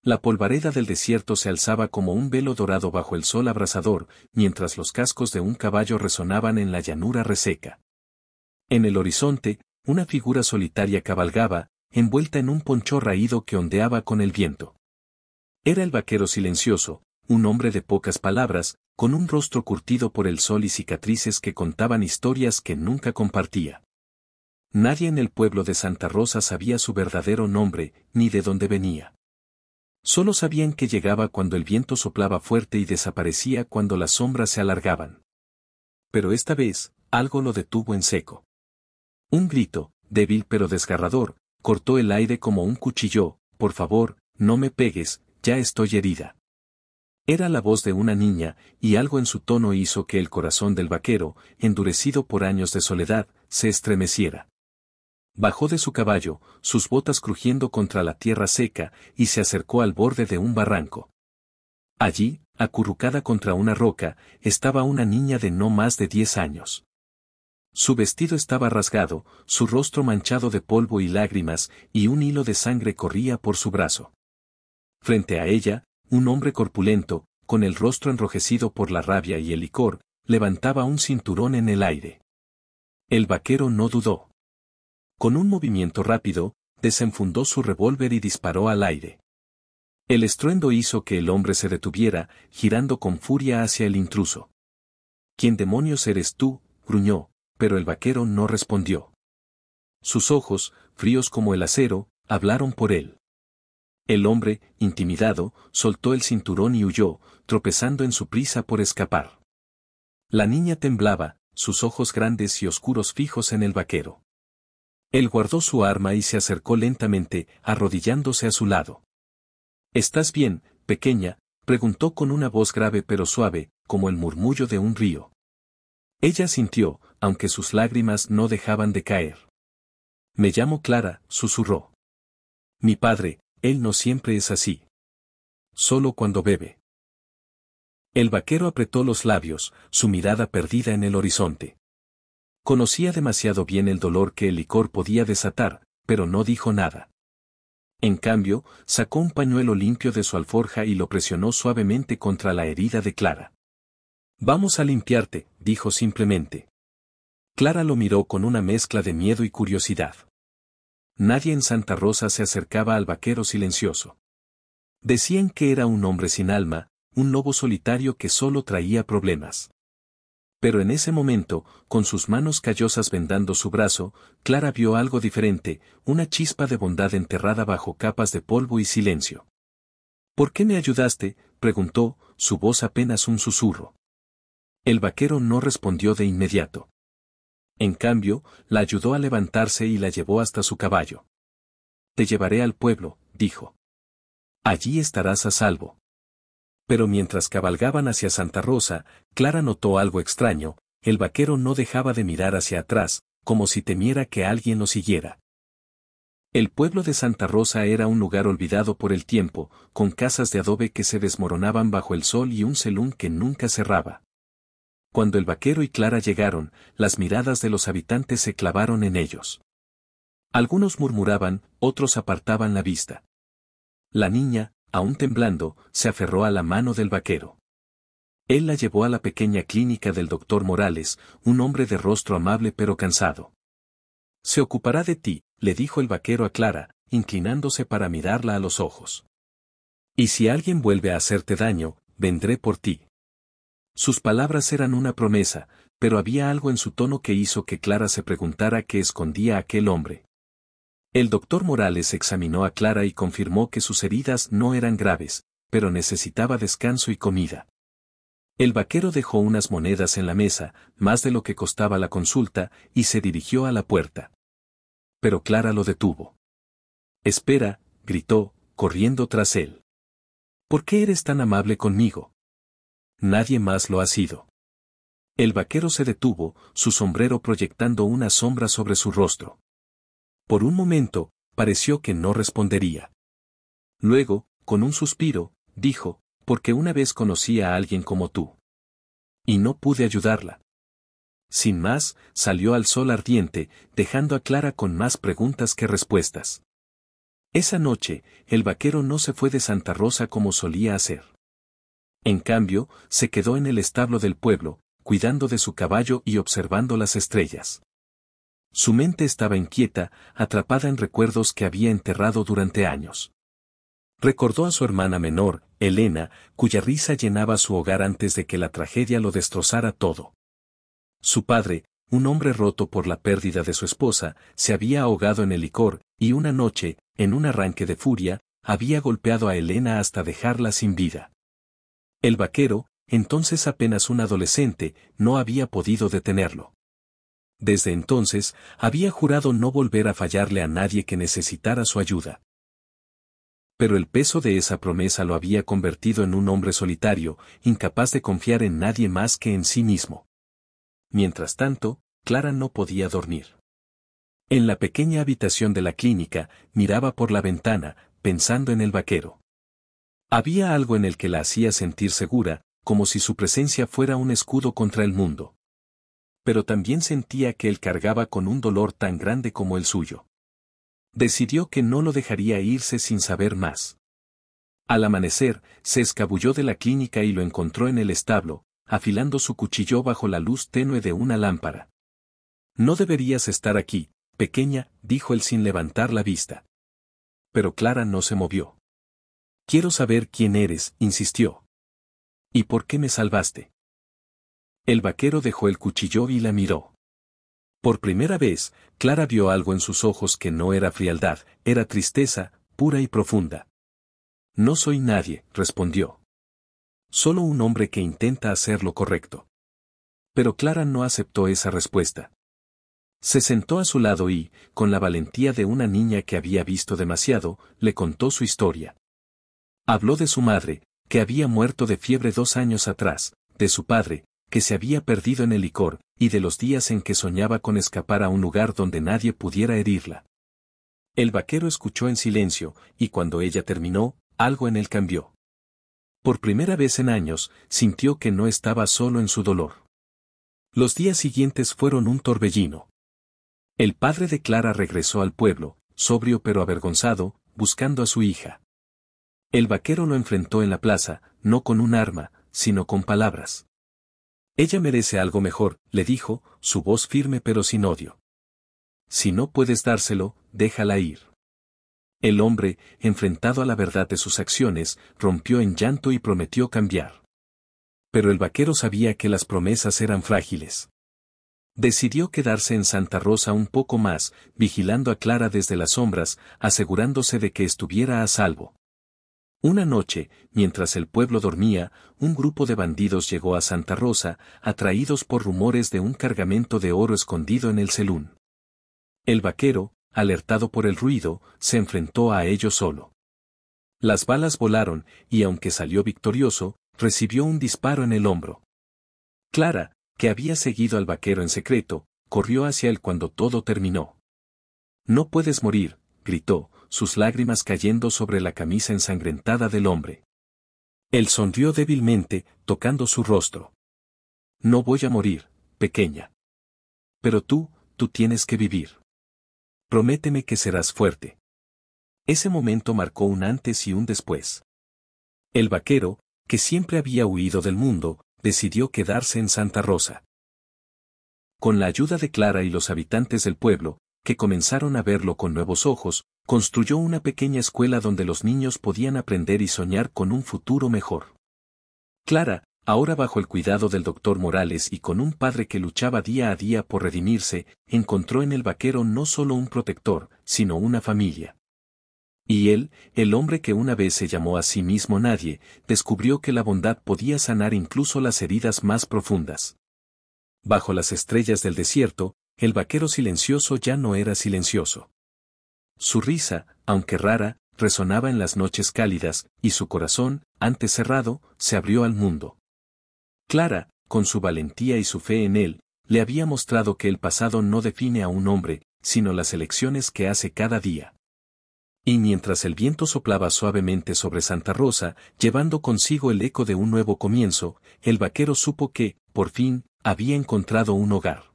La polvareda del desierto se alzaba como un velo dorado bajo el sol abrasador, mientras los cascos de un caballo resonaban en la llanura reseca. En el horizonte, una figura solitaria cabalgaba, envuelta en un poncho raído que ondeaba con el viento. Era el vaquero silencioso, un hombre de pocas palabras, con un rostro curtido por el sol y cicatrices que contaban historias que nunca compartía. Nadie en el pueblo de Santa Rosa sabía su verdadero nombre, ni de dónde venía. Solo sabían que llegaba cuando el viento soplaba fuerte y desaparecía cuando las sombras se alargaban. Pero esta vez, algo lo detuvo en seco. Un grito, débil pero desgarrador, cortó el aire como un cuchillo: «Por favor, no me pegues, ya estoy herida». Era la voz de una niña, y algo en su tono hizo que el corazón del vaquero, endurecido por años de soledad, se estremeciera. Bajó de su caballo, sus botas crujiendo contra la tierra seca, y se acercó al borde de un barranco. Allí, acurrucada contra una roca, estaba una niña de no más de 10 años. Su vestido estaba rasgado, su rostro manchado de polvo y lágrimas, y un hilo de sangre corría por su brazo. Frente a ella, un hombre corpulento, con el rostro enrojecido por la rabia y el licor, levantaba un cinturón en el aire. El vaquero no dudó. Con un movimiento rápido, desenfundó su revólver y disparó al aire. El estruendo hizo que el hombre se detuviera, girando con furia hacia el intruso. «¿Quién demonios eres tú?», gruñó, pero el vaquero no respondió. Sus ojos, fríos como el acero, hablaron por él. El hombre, intimidado, soltó el cinturón y huyó, tropezando en su prisa por escapar. La niña temblaba, sus ojos grandes y oscuros fijos en el vaquero. Él guardó su arma y se acercó lentamente, arrodillándose a su lado. «¿Estás bien, pequeña?», preguntó con una voz grave pero suave, como el murmullo de un río. Ella sintió, aunque sus lágrimas no dejaban de caer. «Me llamo Clara», susurró. «Mi padre, él no siempre es así. Solo cuando bebe». El vaquero apretó los labios, su mirada perdida en el horizonte. Conocía demasiado bien el dolor que el licor podía desatar, pero no dijo nada. En cambio, sacó un pañuelo limpio de su alforja y lo presionó suavemente contra la herida de Clara. «Vamos a limpiarte», dijo simplemente. Clara lo miró con una mezcla de miedo y curiosidad. Nadie en Santa Rosa se acercaba al vaquero silencioso. Decían que era un hombre sin alma, un lobo solitario que solo traía problemas. Pero en ese momento, con sus manos callosas vendando su brazo, Clara vio algo diferente, una chispa de bondad enterrada bajo capas de polvo y silencio. «¿Por qué me ayudaste?», preguntó, su voz apenas un susurro. El vaquero no respondió de inmediato. En cambio, la ayudó a levantarse y la llevó hasta su caballo. «Te llevaré al pueblo», dijo. «Allí estarás a salvo». Pero mientras cabalgaban hacia Santa Rosa, Clara notó algo extraño: el vaquero no dejaba de mirar hacia atrás, como si temiera que alguien lo siguiera. El pueblo de Santa Rosa era un lugar olvidado por el tiempo, con casas de adobe que se desmoronaban bajo el sol y un celún que nunca cerraba. Cuando el vaquero y Clara llegaron, las miradas de los habitantes se clavaron en ellos. Algunos murmuraban, otros apartaban la vista. La niña, aún temblando, se aferró a la mano del vaquero. Él la llevó a la pequeña clínica del doctor Morales, un hombre de rostro amable pero cansado. «Se ocupará de ti», le dijo el vaquero a Clara, inclinándose para mirarla a los ojos. «Y si alguien vuelve a hacerte daño, vendré por ti». Sus palabras eran una promesa, pero había algo en su tono que hizo que Clara se preguntara qué escondía aquel hombre. El doctor Morales examinó a Clara y confirmó que sus heridas no eran graves, pero necesitaba descanso y comida. El vaquero dejó unas monedas en la mesa, más de lo que costaba la consulta, y se dirigió a la puerta. Pero Clara lo detuvo. «Espera», gritó, corriendo tras él. «¿Por qué eres tan amable conmigo? Nadie más lo ha sido». El vaquero se detuvo, su sombrero proyectando una sombra sobre su rostro. Por un momento, pareció que no respondería. Luego, con un suspiro, dijo: «Porque una vez conocí a alguien como tú. Y no pude ayudarla». Sin más, salió al sol ardiente, dejando a Clara con más preguntas que respuestas. Esa noche, el vaquero no se fue de Santa Rosa como solía hacer. En cambio, se quedó en el establo del pueblo, cuidando de su caballo y observando las estrellas. Su mente estaba inquieta, atrapada en recuerdos que había enterrado durante años. Recordó a su hermana menor, Elena, cuya risa llenaba su hogar antes de que la tragedia lo destrozara todo. Su padre, un hombre roto por la pérdida de su esposa, se había ahogado en el licor, y una noche, en un arranque de furia, había golpeado a Elena hasta dejarla sin vida. El vaquero, entonces apenas un adolescente, no había podido detenerlo. Desde entonces, había jurado no volver a fallarle a nadie que necesitara su ayuda. Pero el peso de esa promesa lo había convertido en un hombre solitario, incapaz de confiar en nadie más que en sí mismo. Mientras tanto, Clara no podía dormir. En la pequeña habitación de la clínica, miraba por la ventana, pensando en el vaquero. Había algo en el que la hacía sentir segura, como si su presencia fuera un escudo contra el mundo. Pero también sentía que él cargaba con un dolor tan grande como el suyo. Decidió que no lo dejaría irse sin saber más. Al amanecer, se escabulló de la clínica y lo encontró en el establo, afilando su cuchillo bajo la luz tenue de una lámpara. «No deberías estar aquí, pequeña», dijo él sin levantar la vista. Pero Clara no se movió. «Quiero saber quién eres», insistió. «¿Y por qué me salvaste?». El vaquero dejó el cuchillo y la miró. Por primera vez, Clara vio algo en sus ojos que no era frialdad, era tristeza, pura y profunda. «No soy nadie», respondió. «Solo un hombre que intenta hacer lo correcto». Pero Clara no aceptó esa respuesta. Se sentó a su lado y, con la valentía de una niña que había visto demasiado, le contó su historia. Habló de su madre, que había muerto de fiebre 2 años atrás, de su padre, que se había perdido en el licor, y de los días en que soñaba con escapar a un lugar donde nadie pudiera herirla. El vaquero escuchó en silencio, y cuando ella terminó, algo en él cambió. Por primera vez en años, sintió que no estaba solo en su dolor. Los días siguientes fueron un torbellino. El padre de Clara regresó al pueblo, sobrio pero avergonzado, buscando a su hija. El vaquero lo enfrentó en la plaza, no con un arma, sino con palabras. «Ella merece algo mejor», le dijo, su voz firme pero sin odio. «Si no puedes dárselo, déjala ir». El hombre, enfrentado a la verdad de sus acciones, rompió en llanto y prometió cambiar. Pero el vaquero sabía que las promesas eran frágiles. Decidió quedarse en Santa Rosa un poco más, vigilando a Clara desde las sombras, asegurándose de que estuviera a salvo. Una noche, mientras el pueblo dormía, un grupo de bandidos llegó a Santa Rosa, atraídos por rumores de un cargamento de oro escondido en el celún. El vaquero, alertado por el ruido, se enfrentó a ellos solo. Las balas volaron, y aunque salió victorioso, recibió un disparo en el hombro. Clara, que había seguido al vaquero en secreto, corrió hacia él cuando todo terminó. «No puedes morir», gritó, sus lágrimas cayendo sobre la camisa ensangrentada del hombre. Él sonrió débilmente, tocando su rostro. «No voy a morir, pequeña. Pero tú tienes que vivir. Prométeme que serás fuerte». Ese momento marcó un antes y un después. El vaquero, que siempre había huido del mundo, decidió quedarse en Santa Rosa. Con la ayuda de Clara y los habitantes del pueblo, que comenzaron a verlo con nuevos ojos, construyó una pequeña escuela donde los niños podían aprender y soñar con un futuro mejor. Clara, ahora bajo el cuidado del doctor Morales y con un padre que luchaba día a día por redimirse, encontró en el vaquero no solo un protector, sino una familia. Y él, el hombre que una vez se llamó a sí mismo Nadie, descubrió que la bondad podía sanar incluso las heridas más profundas. Bajo las estrellas del desierto, el vaquero silencioso ya no era silencioso. Su risa, aunque rara, resonaba en las noches cálidas, y su corazón, antes cerrado, se abrió al mundo. Clara, con su valentía y su fe en él, le había mostrado que el pasado no define a un hombre, sino las elecciones que hace cada día. Y mientras el viento soplaba suavemente sobre Santa Rosa, llevando consigo el eco de un nuevo comienzo, el vaquero supo que, por fin, había encontrado un hogar.